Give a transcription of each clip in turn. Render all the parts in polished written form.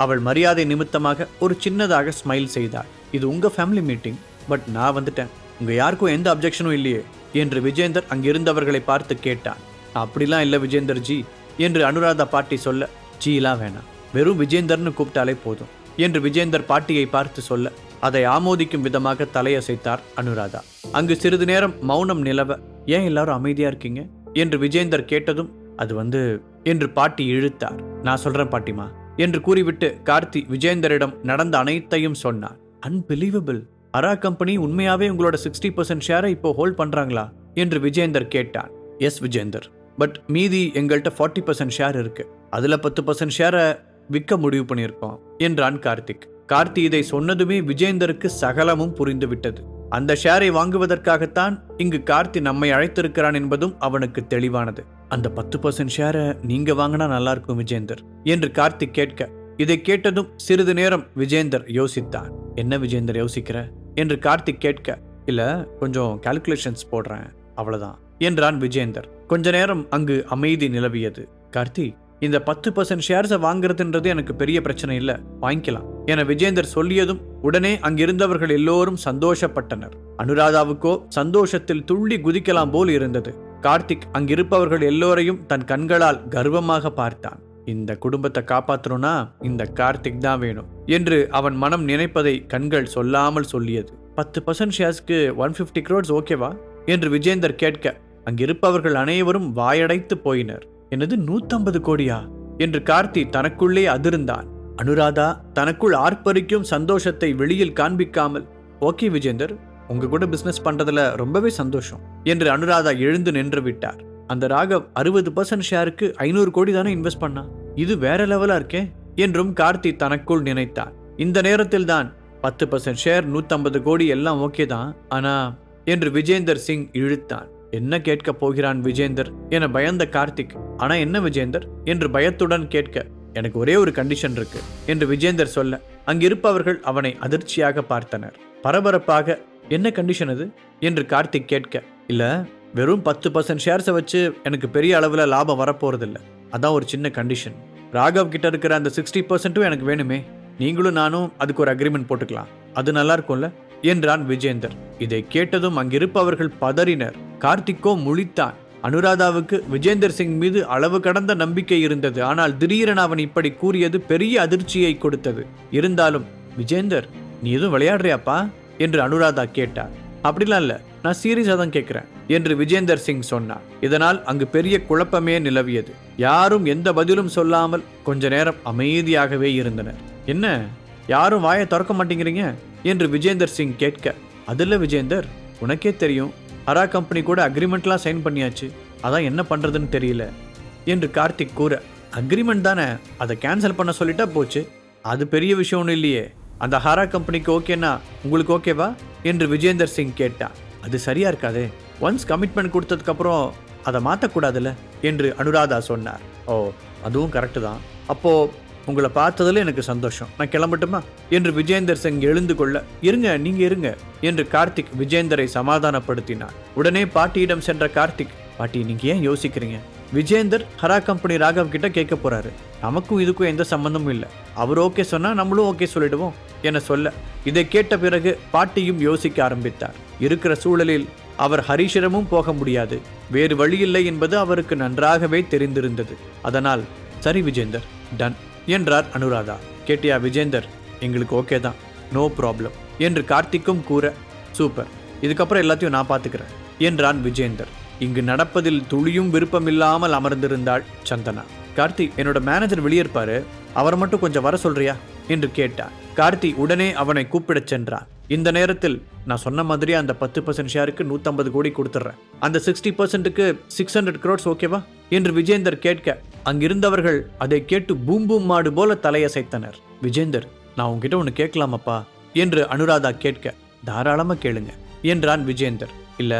அவள் மரியாதை நிமித்தமாக ஒரு சின்னதாக ஸ்மைல் செய்தாள். இது உங்க ஃபேமிலி மீட்டிங், பட் நான் வந்துட்டேன். உங்க யாருக்கும் எந்த அப்ஜெக்ஷனும் இல்லையே என்று விஜேந்தர் அங்கிருந்தவர்களை பார்த்து கேட்டான். அப்படிலாம் இல்லை விஜேந்தர் ஜி என்று அனுராதா பாட்டி சொல்ல, ஜிலாம் வேணாம், வெறும் விஜேந்தர்னு கூப்பிட்டாலே போதும் என்று விஜேந்தர் பாட்டியை பார்த்து சொல்ல, அதை ஆமோதிக்கும் விதமாக தலையசைத்தார் அனுராதா. அங்கு சிறிது நேரம் மௌனம் நிலவ, ஏன் எல்லாரும் அமைதியா இருக்கீங்க என்று விஜேந்தர் கேட்டதும், அது என்று பாட்டி இழுத்தார். நான் சொல்றேன் பாட்டிமா என்று கூறிவிட்டு கார்த்தி விஜேந்தரிடம் நடந்த அனைத்தையும் சொன்னார். அன்பிலீவபிள், அரா கம்பெனி உண்மையாவே உங்களோட 60% ஷேரை இப்போ ஹோல்ட் பண்றாங்களா என்று விஜேந்தர் கேட்டான். எஸ் விஜேந்தர், பட் மீதி எங்கள்கிட்ட 40% ஷேர் இருக்கு, அதுல 10% ஷேரை விற்க முடிவு பண்ணியிருக்கோம் என்றான் கார்த்திக். கார்த்தி இதை சொன்னதுமே விஜேந்தருக்கு சகலமும் புரிந்து விட்டது. அந்த ஷேரை வாங்குவதற்காகத்தான் இங்கு கார்த்தி நம்மை அழைத்திருக்கிறான் என்பதும் அவனுக்கு தெளிவானது. அந்த 10% ஷேரை நீங்க வாங்கினா நல்லா இருக்கும் விஜேந்தர் என்று கார்த்திக் கேட்க, இதை கேட்டதும் சிறிது நேரம் விஜேந்தர் யோசித்தான். என்ன விஜேந்தர் யோசிக்கிற என்று கார்த்திக் கேட்க, இல்ல கொஞ்சம் கால்குலேஷன்ஸ் போடுறேன் அவ்வளவுதான் என்றான் விஜேந்தர். கொஞ்ச நேரம் அங்கு அமைதி நிலவியது. கார்த்தி, இந்த 10% ஷேர்ஸை வாங்குறதுன்றது எனக்கு பெரிய பிரச்சனை இல்ல, வாங்கிக்கலாம் என விஜேந்தர் சொல்லியதும் உடனே அங்கிருந்தவர்கள் எல்லோரும் சந்தோஷப்பட்டனர். அனுராதாவுக்கோ சந்தோஷத்தில் துள்ளி குதிக்கலாம் போல் இருந்தது. கார்த்திக் அங்கிருப்பவர்கள் எல்லோரையும் தன் கண்களால் கர்வமாக பார்த்தான். இந்த குடும்பத்தை காப்பாற்றணும்னா இந்த கார்த்திக் தான் வேணும் என்று அவன் மனம் நினைப்பதை கண்கள் சொல்லாமல் சொல்லியது. 10% ஷேர்ஸ்க்கு 150 crores ஓகேவா என்று விஜேந்தர் கேட்க, அங்கிருப்பவர்கள் அனைவரும் வாயடைத்து போயினர். என்னது 150 கோடியா என்று கார்த்தி தனக்குள்ளே அதிர்ந்தான். அனுராதா தனக்குள் ஆர்ப்பரிக்கும் சந்தோஷத்தை வெளியில் காண்பிக்காமல், ஓகே விஜேந்தர், உங்க கூட பிசினஸ் பண்றதுல ரொம்பவே சந்தோஷம் என்று அனுராதா எழுந்து நின்று விட்டார். அந்த ராகவ் 60% ஷேருக்கு 500 கோடி தானே இன்வெஸ்ட் பண்ணா, இது வேற லெவலா இருக்கே என்றும் கார்த்தி தனக்குள் நினைத்தான். இந்த நேரத்தில் தான் 10% ஷேர் 150 கோடி எல்லாம் ஓகே தான், ஆனா என்று விஜேந்தர் சிங் இழுத்தான். என்ன கேட்க போகிறான் விஜேந்தர் என பயந்த கார்த்திக், ஆனா என்ன விஜேந்தர் என்று பயத்துடன் கேட்க, எனக்கு ஒரே ஒரு கண்டிஷன் இருக்கு என்று விஜேந்தர் சொல்ல, அங்கிருப்பவர்கள் அவனை அதிர்ச்சியாக பார்த்தனர். பரபரப்பாக, என்ன கண்டிஷன் அது என்று கார்த்திக் கேட்க, இல்ல வெறும் 10% ஷேர்ஸை வச்சு எனக்கு பெரிய அளவுல லாபம் வரப்போறதில்ல, அதான் ஒரு சின்ன கண்டிஷன். ராகவ் கிட்ட இருக்கிற அந்த 60% எனக்கு வேணுமே, நீங்களும் நானும் அதுக்கு ஒரு அக்ரிமெண்ட் போட்டுக்கலாம், அது நல்லா இருக்கும்ல என்றான் விஜேந்தர். இதை கேட்டதும் அங்கிருப்பவர்கள் பதறினர். கார்த்திக்கோ முழித்தான். அனுராதாவுக்கு விஜேந்தர் சிங் மீது அளவு கடந்த நம்பிக்கை இருந்தது. ஆனால் திடீரென அவன் இப்படி கூறியது பெரிய அதிர்ச்சியை கொடுத்தது. இருந்தாலும், விஜேந்தர் நீ எதுவும் விளையாடுறியாப்பா என்று அனுராதா கேட்டார். அப்படிலாம் இல்ல, நான் சீரியஸா தான் கேட்கிறேன் என்று விஜேந்தர் சிங் சொன்னார். இதனால் அங்கு பெரிய குழப்பமே நிலவியது. யாரும் எந்த பதிலும் சொல்லாமல் கொஞ்ச நேரம் அமைதியாகவே இருந்தனர். என்ன யாரும் வாயை திறக்க மாட்டேங்கிறீங்க என்று விஜேந்தர் சிங் கேட்க, அதில்ல விஜேந்தர், உனக்கே தெரியும், அரா கம்பெனி கூட அக்ரிமெண்ட்லாம் சைன் பண்ணியாச்சு, அதான் என்ன பண்றதுன்னு தெரியல என்று கார்த்திக் கூற, அக்ரிமெண்ட் தானே, அதை கேன்சல் பண்ண சொல்லிட்டா போச்சு, அது பெரிய விஷயம் ஒன்றும் இல்லையே, அந்த ஹரா கம்பெனிக்கு ஓகேனா உங்களுக்கு ஓகேவா என்று விஜேந்தர் சிங் கேட்டான். அது சரியா இருக்காதே, ஒன்ஸ் கமிட்மெண்ட் கொடுத்ததுக்கு அப்புறம் அதை மாற்றக்கூடாதுல்ல என்று அனுராதா சொன்னார். ஓ அதுவும் கரெக்டு தான், அப்போ உங்களை பார்த்ததில் எனக்கு சந்தோஷம், நான் கிளம்பட்டுமா என்று விஜேந்தர் சிங் எழுந்து கொள்ள, இருங்க நீங்க இருங்க என்று கார்த்திக் விஜேந்தரை சமாதானப்படுத்தினார். உடனே பாட்டியிடம் சென்ற கார்த்திக், பாட்டி நீங்க ஏன் யோசிக்கிறீங்க, விஜேந்தர் ஹரா கம்பெனி ராகவ் கிட்ட கேட்க போறாரு, நமக்கும் இதுக்கும் எந்த சம்பந்தமும் இல்லை, அவர் ஓகே சொன்னா நம்மளும் ஓகே சொல்லிடுவோம் என சொல்ல, இதை கேட்ட பிறகு பாட்டியும் யோசிக்க ஆரம்பித்தார். இருக்கிற சூழலில் அவர் ஹரிஷிடமும் போக முடியாது, வேறு வழியில்லை என்பது அவருக்கு நன்றாகவே தெரிந்திருந்தது. அதனால் சரி விஜேந்தர், டன் என்றார் அனுராதா. கேட்டியா விஜேந்தர், எங்களுக்கு ஓகே தான், நோ ப்ராப்ளம் என்று கார்த்திக்கும் கூற, சூப்பர், இதுக்கப்புறம் எல்லாத்தையும் நான் பார்த்துக்கிறேன் என்றான் விஜேந்தர். இங்கு நடப்பதில் துளியும் விருப்பமில்லாமல் அமர்ந்திருந்தாள் சந்தனா. கார்த்தி, என்னோட மேனேஜர் வெளியேற்பாரு, அவரை மட்டும் கொஞ்சம் வர சொல்றியா என்று கேட்டார். கார்த்தி உடனே அவனை கூப்பிடச் சென்றான். இந்த நேரத்தில், நான் சொன்ன மாதிரி அந்த 10% ஷேருக்கு 150 கோடி கொடுத்துட்றேன், அந்த 60%க்கு 600 crores ஓகேவா என்று விஜேந்தர் கேட்க, அங்கிருந்தவர்கள் அதை கேட்டு பூம் பூம் மாடு போல தலையசைத்தனர். விஜேந்தர், நான் உங்ககிட்ட ஒன்று கேட்கலாமப்பா என்று அனுராதா கேட்க, தாராளமா கேளுங்க என்றான் விஜேந்தர். இல்ல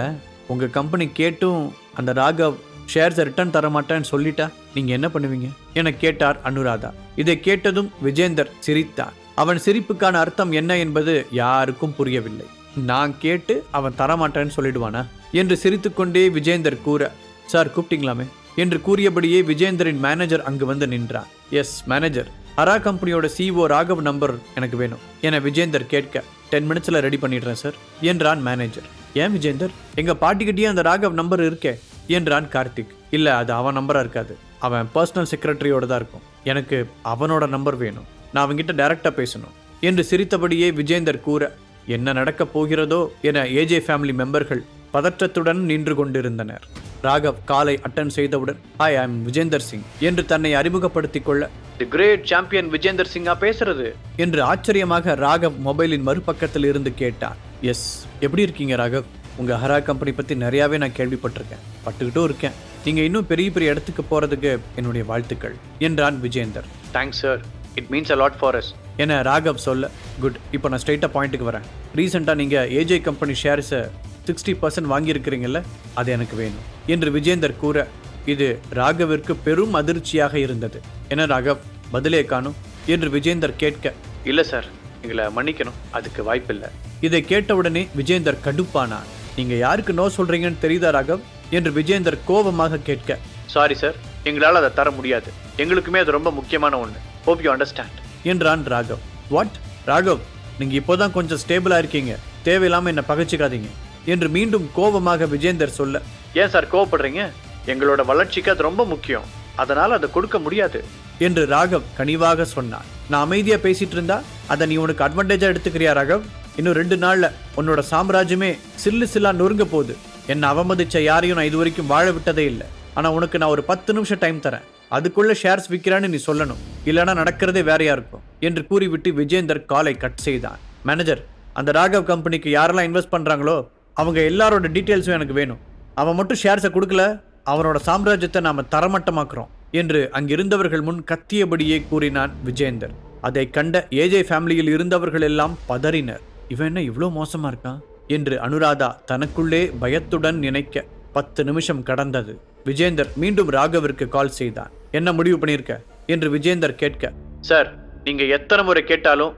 உங்க கம்பெனி கேட்டும் அந்த ராகவ் ஷேர்ஸை ரிட்டர்ன் தர மாட்டேன்னு சொல்லிட்டா நீங்க என்ன பண்ணுவீங்க என கேட்டார் அனுராதா. இதை கேட்டதும் விஜேந்தர் சிரித்தான். அவன் சிரிப்புக்கான அர்த்தம் என்ன என்பது யாருக்கும் புரியவில்லை. நான் கேட்டு அவன் தரமாட்டேன்னு சொல்லிடுவானா என்று சிரித்துக்கொண்டே விஜேந்தர் கூற, சார் கூப்பிட்டீங்களாமே என்று கூறியபடியே விஜேந்தரின் மேனேஜர் அங்கு வந்து நின்றான். எஸ் மேனேஜர், ஹரா கம்பெனியோட சிஓ ராகவ் நம்பர் எனக்கு வேணும் என விஜேந்தர் கேட்க 10 மினிட்ஸில் ரெடி பண்ணிடுறேன் சார் என்றான் மேனேஜர். ஏன் விஜேந்தர், எங்க பாட்டிக்கிட்டே அந்த ராகவ் நம்பர் இருக்கே என்றான் கார்த்திக். இல்ல, அது அவன் நம்பரா இருக்காது, அவன் பர்சனல் செக்ரட்டரியோட தான் இருக்கும். எனக்கு அவனோட நம்பர் வேணும், நான் அவன்கிட்ட டைரக்டா பேசணும் என்று சிரித்தபடியே விஜேந்தர் கூற, என்ன நடக்கப் போகிறதோ என ஏஜே ஃபேமிலி மெம்பர்கள் பதற்றத்துடன் நின்று கொண்டிருந்தனர். ராகவ் காலை அட்டன் செய்தவுடன், hi, I am Vijender Singh என்று தன்னை அறிமுகப்படுத்திக் கொள்ள, தி கிரேட் சாம்பியன் விஜேந்தர் சிங்கா பேசுறது என்று ஆச்சரியமாக ராகவ் மொபைலின் மறுபக்கத்தில் இருந்து கேட்டார். எஸ், எப்படி இருக்கீங்க ராகவ்? உங்க ஹரா கம்பெனி பத்தி நிறையாவே நான் கேள்விப்பட்டிருக்கேன், பட்டுக்கிட்டும் இருக்கேன். நீங்க இன்னும் பெரிய பெரிய இடத்துக்கு போறதுக்கு என்னுடைய வாழ்த்துக்கள் என்றான் Vijender. Thanks sir, it means a lot for us என ராகவ் சொல்ல, குட், இப்போ நான் ஸ்ட்ரைட்டாக பாயிண்ட்டுக்கு வரேன். ரீசெண்டாக நீங்கள் ஏஜே கம்பெனி ஷேர்ஸை 60% வாங்கியிருக்கிறீங்கல்ல, அது எனக்கு வேணும் என்று விஜேந்தர் கூற, இது ராகவிற்கு பெரும் அதிர்ச்சியாக இருந்தது. என்ன ராகவ், பதிலே காணும் என்று விஜேந்தர் கேட்க, இல்லை சார், எங்களை மன்னிக்கணும், அதுக்கு வாய்ப்பில்லை. இதை கேட்டவுடனே விஜேந்தர் கடுப்பானார். நீங்கள் யாருக்கு நோ சொல்கிறீங்கன்னு தெரியுதா ராகவ் என்று விஜேந்தர் கோபமாக கேட்க, சாரி சார், எங்களால் அதை தர முடியாது, எங்களுக்குமே அது ரொம்ப முக்கியமான ஒன்று, ஹோப் யூ அண்டர்ஸ்டாண்ட் என்றான் ராகவ். வாட் ராகவ், நீங்க இப்போதான் கொஞ்சம் ஸ்டேபிளா இருக்கீங்க, தேவையில்லாம என்ன பகைச்சிக்காதீங்க என்று மீண்டும் கோபமாக விஜேந்தர் சொல்ல, ஏன் சார் கோவப்படுறீங்க, எங்களோட வளர்ச்சிக்கு அது ரொம்ப முக்கியம், அதனால அதை கொடுக்க முடியாது என்று ராகவ் கனிவாக சொன்னார். நான் அமைதியா பேசிட்டு இருந்தா அதை நீ உனக்கு அட்வான்டேஜா எடுத்துக்கிறியா ராகவ்? இன்னும் 2 நாள்ல உன்னோட சாம்ராஜ்யமே சில்லு சில்லா நொறுங்க போகுது. என்னை அவமதிச்ச யாரையும் நான் இது வரைக்கும் வாழ விட்டதே இல்லை. ஆனா உனக்கு நான் ஒரு 10 நிமிஷம் டைம் தரேன், அதுக்குள்ள ஷேர்ஸ் விற்கிறான்னு நீ சொல்லணும், இல்லைன்னா நடக்கிறதே வேறையா இருக்கும் என்று கூறிவிட்டு விஜேந்தர் காலை கட் செய்தான். மேனேஜர், அந்த ராகவ் கம்பெனிக்கு யாரெல்லாம் இன்வெஸ்ட் பண்றாங்களோ அவங்க எல்லாரோட டீட்டெயில்ஸும் எனக்கு வேணும். அவன் மட்டும் ஷேர்ஸை கொடுக்கல, அவனோட சாம்ராஜ்யத்தை நாம தரமட்டமாக்குறோம் என்று அங்கிருந்தவர்கள் முன் கத்தியபடியே கூறினான் விஜேந்தர். அதை கண்ட ஏஜே ஃபேமிலியில் இருந்தவர்கள் எல்லாம் பதறினர். இவன் என்ன இவ்வளோ மோசமா இருக்கான் என்று அனுராதா தனக்குள்ளே பயத்துடன் நினைக்க 10 நிமிஷம் கடந்தது. விஜேந்தர் மீண்டும் ராகவிற்கு கால் செய்தான். என்ன முடிவு பண்ணியிருக்க என்று விஜேந்தர் கேட்க, சார், நீங்க எத்தனை முறை கேட்டாலும்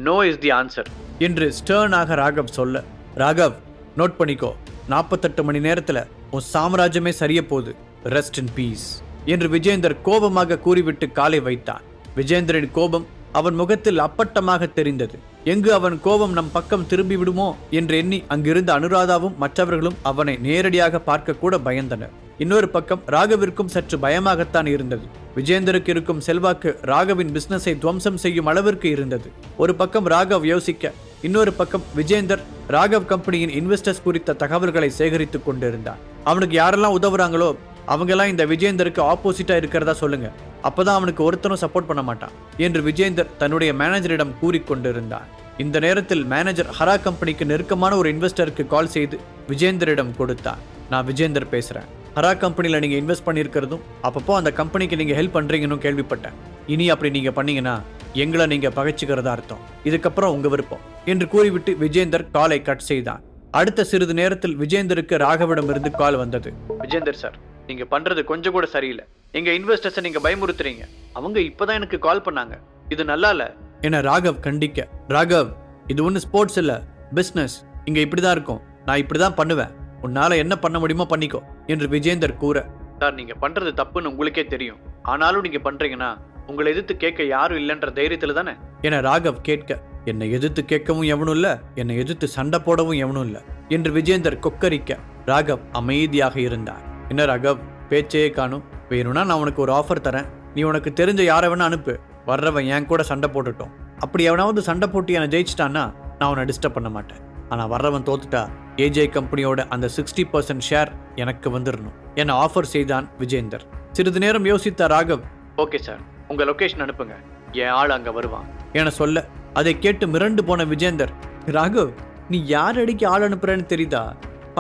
நோ இஸ் தி ஆன்சர் என்று ஸ்டர்னாக ராகவ் சொல்ல, ராகவ் நோட் பண்ணிக்கோ, 48 மணி நேரத்துல உன் சாம்ராஜ்யமே சரிய போகுது, ரெஸ்ட் இன் பீஸ் என்று விஜேந்தர் கோபமாக கூறிவிட்டு காலை வைத்தான். விஜேந்தரின் கோபம் அவன் முகத்தில் அப்பட்டமாக தெரிந்தது. எங்கு அவன் கோபம் நம் பக்கம் திரும்பி விடுமோ என்று எண்ணி அங்கிருந்த அனுராதாவும் மற்றவர்களும் அவனை நேரடியாக பார்க்க கூட பயந்தனர். இன்னொரு பக்கம் ராகவிற்கும் சற்று பயமாகத்தான் இருந்தது. விஜேந்தருக்கு இருக்கும் செல்வாக்கு ராகவின் பிசினஸை துவம்சம் செய்யும் அளவிற்கு இருந்தது. ஒரு பக்கம் ராகவ் யோசிக்க, இன்னொரு பக்கம் விஜேந்தர் ராகவ் கம்பெனியின் இன்வெஸ்டர்ஸ் குறித்த தகவல்களை சேகரித்துக் கொண்டிருந்தார். அவனுக்கு யாரெல்லாம் உதவுறாங்களோ அவங்கெல்லாம் இந்த விஜேந்தருக்கு ஆப்போசிட்டா இருக்கிறதா சொல்லுங்க, அப்பதான் அவனுக்கு ஒருத்தனும் சப்போர்ட் பண்ண மாட்டான் என்று விஜேந்தர் தன்னுடைய மேனேஜரிடம் கூறிக்கொண்டிருந்தார். இந்த நேரத்தில் மேனேஜர் ஹரா கம்பெனிக்கு நெருக்கமான ஒரு இன்வெஸ்டருக்கு கால் செய்து விஜேந்தரிடம் கொடுத்தார். நான் விஜேந்தர் பேசுறேன், ஹரா கம்பெனியில் நீங்க இன்வெஸ்ட் பண்ணியிருக்கிறதும் அப்பப்போ அந்த கம்பெனிக்கு நீங்க ஹெல்ப் பண்றீங்கன்னு கேள்விப்பட்டேன். இனி அப்படி நீங்க பண்ணீங்கன்னா எங்களை நீங்க பகைச்சுக்கிறதா அர்த்தம், இதுக்கப்புறம் உங்க விருப்பம் என்று கூறிவிட்டு விஜேந்தர் காலை கட் செய்தான். அடுத்த சிறிது நேரத்தில் விஜேந்தருக்கு ராகவிடம் இருந்து கால் வந்தது. விஜேந்தர் சார், நீங்க பண்றது கொஞ்சம் கூட சரியில்லை, எங்க இன்வெஸ்டர்ஸை நீங்க பயமுறுத்துறீங்க, அவங்க இப்பதான் எனக்கு கால் பண்ணாங்க, இது நல்லா இல்ல என ராகவ் கண்டிக்க, ராகவ், இது ஒண்ணு ஸ்போர்ட்ஸ் இல்ல, பிசினஸ், இங்க இப்படிதான் இருக்கும், நான் இப்படிதான் பண்ணுவேன், உன்னால என்ன பண்ண முடியுமோ பண்ணிக்கோ என்று விஜேந்தர் கூற, சார், நீங்க பண்றது தப்புன்னு உங்களுக்கே தெரியும், ஆனாலும் நீங்க பண்றீங்கன்னா உங்களை எதிர்த்து கேட்க யாரும் இல்லைன்ற தைரியத்துல தானே என ராகவ் கேட்க, என்னை எதிர்த்து கேட்கவும் எவனும் இல்ல, என்னை எதிர்த்து சண்டை போடவும் எவனும் இல்ல என்று விஜேந்தர் கொக்கரிக்க ராகவ் அமைதியாக இருந்தார். என்ன ராகவ், பேச்சே காணும், வேணும்னா நான் உனக்கு ஒரு ஆஃபர் தரேன், நீ உனக்கு தெரிஞ்ச யாரை வேணா அனுப்பு, வர்றவன் என் கூட சண்டை போட்டுட்டோம், அப்படி எவனாவது சண்டை போட்டு என்னை ஜெயிச்சிட்டான்னா நான் அவனை டிஸ்டர்ப் பண்ண மாட்டேன், ஆனா வர்றவன் தோத்துட்டா ஏஜே கம்பெனியோட அந்த 60% ஷேர் எனக்கு வந்துடணும் என ஆஃபர் செய்தான் விஜேந்தர். சிறிது நேரம் யோசித்த ராகவ், ஓகே சார், உங்க லொகேஷன் அனுப்புங்க, என் ஆள் அங்க வருவான் என சொல்ல, அதை கேட்டு மிரண்டு போன விஜேந்தர், ராகவ், நீ யார் அடிக்க ஆள் அனுப்புறன்னு தெரியுதா,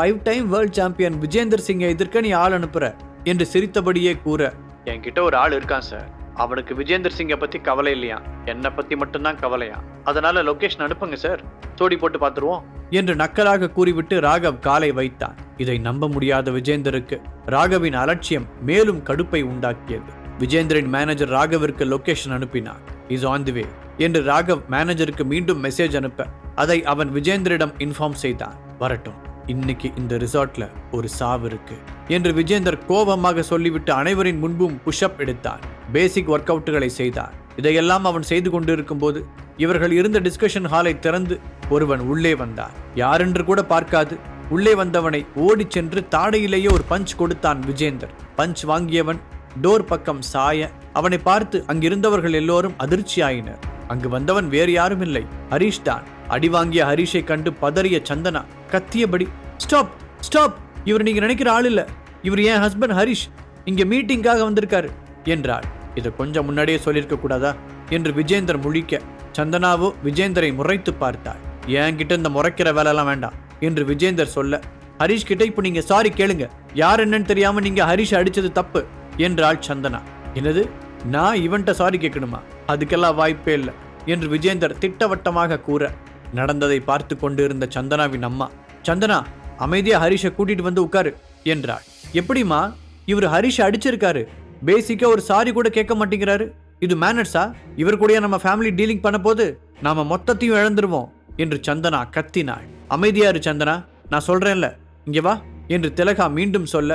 5 டைம் வேர்ல்ட் சாம்பியன் விஜேந்தர் சிங்கை எதிர்க்க நீ ஆள் அனுப்புற என்று சிரித்தபடியே கூற, என்கிட்ட ஒரு ஆள் இருக்கான் சார், அவனுக்கு விஜேந்தர் சிங்கை பத்தி கவலை இல்லையா, என்னை பத்தி மட்டும்தான் கவலையா, அதனால லொகேஷன் அனுப்புங்க சார், சோடி போட்டு பார்த்துருவோம் என்று நக்கலாக கூறிவிட்டு ராகவ் காலை வைத்தான். இதை நம்ப முடியாத விஜேந்தருக்கு ராகவின் அலட்சியம் மேலும் கடுப்பை உண்டாக்கியது. விஜேந்தரின் மேனேஜர் ராகவிற்கு லொகேஷன் அனுப்பினார். இஸ் ஆன் தி வே என்று ராகவ் மேனேஜருக்கு மீண்டும் மெசேஜ் அனுப்ப அதை அவன் விஜேந்தரிடம் இன்ஃபார்ம் செய்தான். வரட்டும், இன்னைக்கு இந்த ரிசார்ட்ல ஒரு சாவு இருக்கு என்று விஜேந்தர் கோபமாக சொல்லிவிட்டு அனைவரின் முன்பும் புஷ்அப் எடுத்தார். பேசிக் ஒர்க் அவுட்டுகளை செய்தார். இதையெல்லாம் அவன் செய்து கொண்டிருக்கும் போது இவர்கள் இருந்த டிஸ்கஷன் ஹாலை திறந்து ஒருவன் உள்ளே வந்தான். யாரென்று கூட பார்க்காது உள்ளே வந்தவனை ஓடி சென்று தாடையிலேயே ஒரு பஞ்ச் கொடுத்தான் விஜேந்தர். பஞ்ச் வாங்கியவன் டோர் பக்கம் சாய அவனை பார்த்து அங்கிருந்தவர்கள் எல்லோரும் அதிர்ச்சியாயினர். அங்கு வந்தவன் வேறு யாரும் இல்லை, ஹரிஷ் தான். அடி வாங்கிய ஹரிஷை கண்டு பதறிய சந்தனா கத்தியபடி, ஸ்டாப் ஸ்டாப், இவர் நீங்க நினைக்கிற ஆள் இல்ல, இவர் என் ஹஸ்பண்ட் ஹரிஷ், இங்க மீட்டிங்காக வந்திருக்காரு என்றாள். இதை கொஞ்சம் முன்னாடியே சொல்லியிருக்க கூடாதா என்று விஜேந்தர் முழிக்க, சந்தனாவோ விஜேந்தரை முறைத்து பார்த்தாள். என்கிட்ட இந்த முறைக்கிற வேலைலாம் வேண்டாம் என்று விஜேந்தர் சொல்ல, ஹரிஷ் கிட்ட இப்ப நீங்க சாரி கேளுங்க, யார் என்னன்னு தெரியாம நீங்க ஹரிஷ் அடிச்சது தப்பு என்றாள் சந்தனா. என்னது, நான் இவன்ட்ட சாரி கேட்கணுமா? அதுக்கெல்லாம் வாய்ப்பே இல்லை என்று விஜேந்தர் திட்டவட்டமாக கூற, நடந்ததை பார்த்து கொண்டிருந்த சந்தனாவின் அம்மா, சந்தனா அமைதியா ஹரிஷை கூட்டிட்டு வந்து உட்காரு என்றாள். எப்படிமா, இவர் ஹரிஷை அடிச்சிருக்காரு, பேசிக்கா ஒரு சாரி கூட கேட்க மாட்டேங்கிறாரு, இது மேனர்ஸா? இவர் கூட நம்ம ஃபேமிலி டீலிங் பண்ண போது நாம மொத்தத்தையும் இழந்துருவோம் என்று சந்தனா கத்தினாள். அமைதியாரு சந்தனா, நான் சொல்றேன்ல, இங்க வா என்று திலகா மீண்டும் சொல்ல,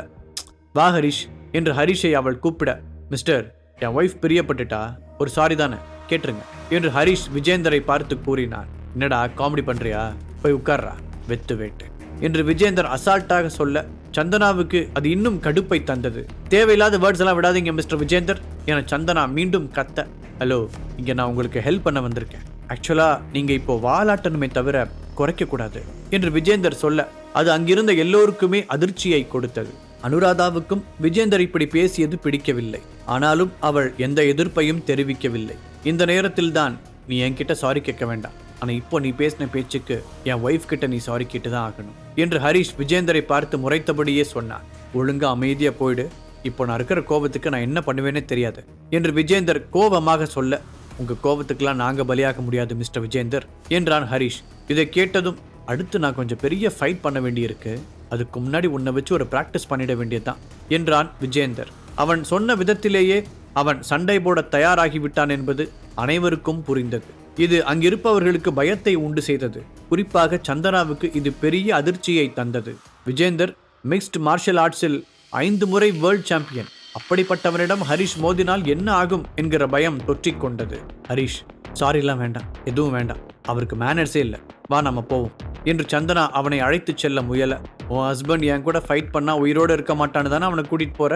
வா ஹரிஷ் என்று ஹரிஷை அவள் கூப்பிட, மிஸ்டர், என் ஒய்ஃப் பிரியப்பட்டுட்டா, ஒரு சாரி தானே கேட்டுருங்க என்று ஹரிஷ் விஜேந்தரை பார்த்து கூறினார். என்னடா காமெடி பண்றியா, போய் உட்கார்றா வெத்து வேட்டு என்று விஜேந்தர் அசால்ட்டாக சொல்ல, சந்தனாவுக்கு அது இன்னும் கடுப்பை தந்தது. தேவையில்லாத வேர்ட்ஸ் எல்லாம் விடாதீங்க மிஸ்டர் விஜேந்தர் என சந்தனா மீண்டும் கத்த, ஹலோ, இங்க நான் உங்களுக்கு ஹெல்ப் பண்ண வந்திருக்கேன், ஆக்சுவலா நீங்க இப்போ வாலாட்டணுமே தவிர குறைக்க கூடாது என்று விஜேந்தர் சொல்ல, அது அங்கிருந்த எல்லோருக்குமே அதிர்ச்சியை கொடுத்தது. அனுராதாவுக்கும் விஜேந்தர் இப்படி பேசியது பிடிக்கவில்லை. ஆனாலும் அவள் எந்த எதிர்ப்பையும் தெரிவிக்கவில்லை. இந்த நேரத்தில் தான், நீ என்கிட்ட சாரி கேட்க வேண்டாம், ஆனா இப்போ நீ பேசின பேச்சுக்கு என் ஒய்ஃப் கிட்ட நீ சாரி கேட்டுதான் ஆகணும் என்று ஹரிஷ் விஜேந்தரை பார்த்து முறைத்தபடியே சொன்னான். ஒழுங்கா அமைதியா போயிடு, இப்போ நான் இருக்கிற கோபத்துக்கு நான் என்ன பண்ணுவேனே தெரியாது என்று விஜேந்தர் கோபமாக சொல்ல, உங்க கோபத்துக்கெல்லாம் நாங்க பலியாக முடியாது மிஸ்டர் விஜேந்தர் என்றான் ஹரிஷ். இதை கேட்டதும், அடுத்து நான் கொஞ்சம் பெரிய ஃபைட் பண்ண வேண்டியிருக்கு, அதுக்கு முன்னாடி உன்னை வச்சு ஒரு பிராக்டிஸ் பண்ணிட வேண்டியதுதான் என்றான் விஜேந்தர். அவன் சொன்ன விதத்திலேயே அவன் சண்டை போட தயாராகிவிட்டான் என்பது அனைவருக்கும் புரிந்தது. இது அங்கிருப்பவர்களுக்கு பயத்தை உண்டு செய்தது. குறிப்பாக சந்தனாவுக்கு இது பெரிய அதிர்ச்சியை தந்தது. விஜேந்தர் மிக்ஸ்ட் மார்ஷல் ஆர்ட்ஸில் 5 முறை வேர்ல்ட் சாம்பியன். அப்படிப்பட்டவனிடம் ஹரிஷ் மோதினால் என்ன ஆகும் என்கிற பயம் தொற்றிக் கொண்டது. ஹரிஷ், சாரிலாம் வேண்டாம், எதுவும் வேண்டாம், அவருக்கு மேனர்ஸே இல்லை, வா நம்ம போவோம் என்று சந்தனா அவனை அழைத்து செல்ல முயல, உன் ஹஸ்பண்ட் என் கூட ஃபைட் பண்ணா உயிரோடு இருக்க மாட்டான்னு தானே அவனை கூட்டிட்டு போற,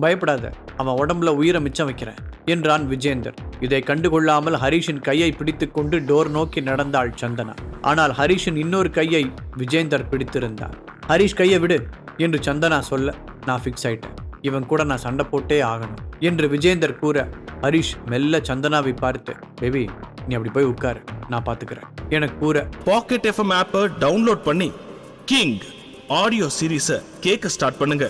பயப்படாத, அவன் உடம்புல உயிரை மிச்சம் வைக்கிறேன் என்றான் விஜேந்தர். இதை கண்டுகொள்ளாமல் ஹரிஷின் கையை பிடித்துக் கொண்டு டோர் நோக்கி நடந்தாள் சந்தனா. ஆனால் ஹரிஷின் இன்னொரு கையை விஜேந்தர் பிடித்திருந்தார். ஹரிஷ் கையை விடு என்று சந்தனா சொல்ல, நான் ஃபிக்ஸ் ஆயிட்டேன், இவன் கூட நான் சண்டை போட்டே ஆகணும் என்று விஜேந்தர் கூற, ஹரிஷ் மெல்ல சந்தனாவை பார்த்து, பேபி நீ அப்படி போய் உட்காரு, நான் பாத்துக்கிறேன் என கூற, பாக்கெட் எஃப்எம் ஆப்பை டவுன்லோட் பண்ணி கிங் ஆடியோ சீரீஸை கேட்க ஸ்டார்ட் பண்ணுங்க.